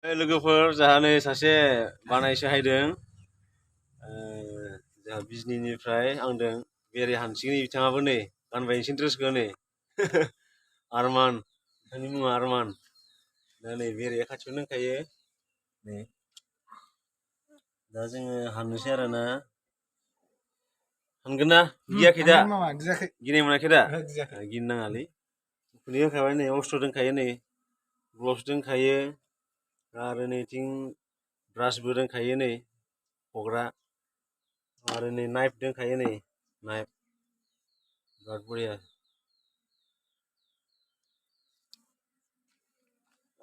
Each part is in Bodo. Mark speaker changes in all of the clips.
Speaker 1: लोगोफोर जाहा नै सासे बानायसो हायदों जाहा बिजनिनिफ्राय आंदों बेरे हानसिगोन बिथाङाबो नै गानबायनोसै ड्रेसखौ नै आरमान बिथांनि मुङा आरमान दा नै बेरेया खाथियाव दंखायो नै दा जोङो हाननोसै आरोना हानगोन ना गियाखै दा गिनाय मोनाखै दा गिनो नाङालै खुनि होखाबाय नै अस्त्र दंखायो नै ग्लभ्स दंखायो आरो नैथिं ब्रासबो दंखायो नै हग्रा आरो नै नाइफ दंखायो नै नाइफ बिराद बरिया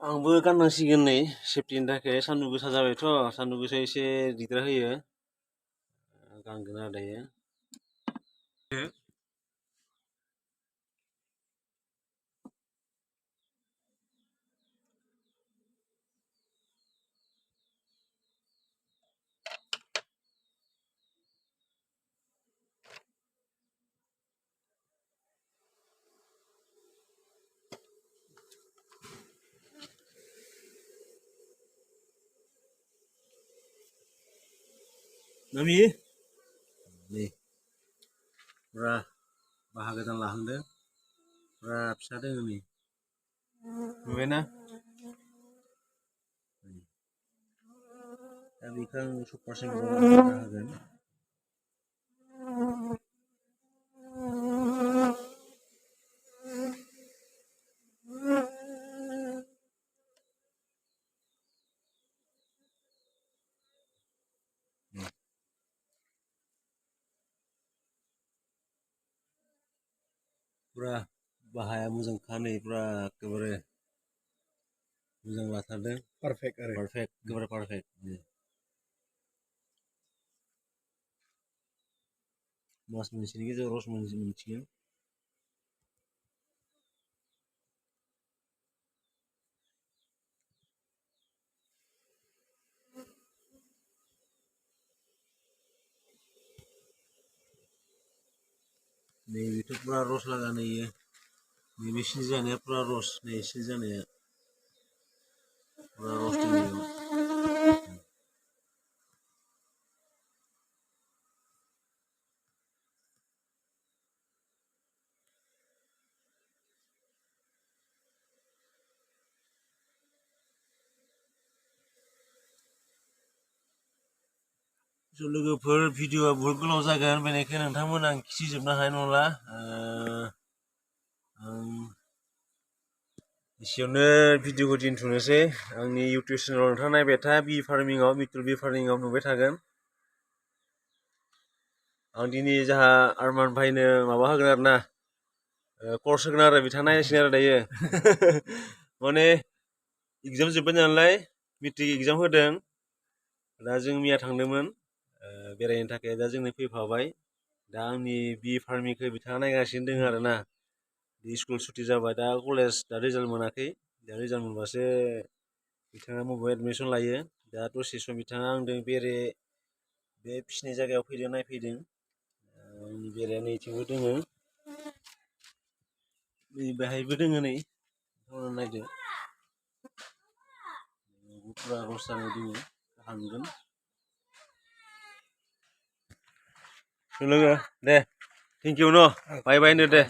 Speaker 1: आंबो गाननांसिगोन नै सेफटिनि थाखाय सान्दुं गोसा जाबायथ' सान्दुं गोसा एसे दिगदार होयो गानगोन आरो दायो नामि नै फुरा बाहागो गोदान लाहांदों फुरा फिसा दोङो नै नुबायना दा बेखौ आं सुपार होगोन पुरा बाहाया मोजांखा नै पुरा एखेबारे मोजां लाथारदों पारफेक्ट एखेबारे पारफेक्ट मास मोनसेनि गेजेराव रस मोनसिगोन नैबेथ' पुरा रस लागानो इयो नैबे सिनि जानाया पुरा रस नै सिनि जानाया पुरा रस दङ इयाव लोगोफोर भिडिअआ बहुत गोलाव जागोन बेनिखायनो नोंथांमोना आं खिथिजोबनो हानाय नंला आं एसेयावनो भिडिअखौ दोनथ'नोसै आंनि इउटुब चेनेलाव नोंथाङा नायबाय था बि फार्मिंआव मितुल बि फार्मिंआव नुबाय थागोन आं दिनै जाहा आरमान भाइनो माबा होगोन आरो ना कर्स होगोन आरो बिथाङा नायसिगोन आरो दायो माने एग्जाम जोब्बाय नालाय मेट्रिक एग्जाम होदों दा जों मैया थांदोंमोन बेरायनो थाखाय दा जोंनो फैफाबाय दा आंनि बि फार्मिंखौ बिथाङा नायगासिनो दङ आरो ना स्कुल सुटि जाबाय दा कलेज दा रिजाल्ट मोनाखै दा रिजाल्ट मोनबासो बिथाङा बबेयाव एडमिसन लायो दा दसे सम बिथाङा आंजों बे फिसिनाय जायगायाव फैदों नायफैदों बेरेया नैथिंबो दोङो नै बेहायबो दोङो नै नायदो पुरा रस जानाय दोङो हानगोन लोगो दे थेंक इउ न बाय बाय होनदो दे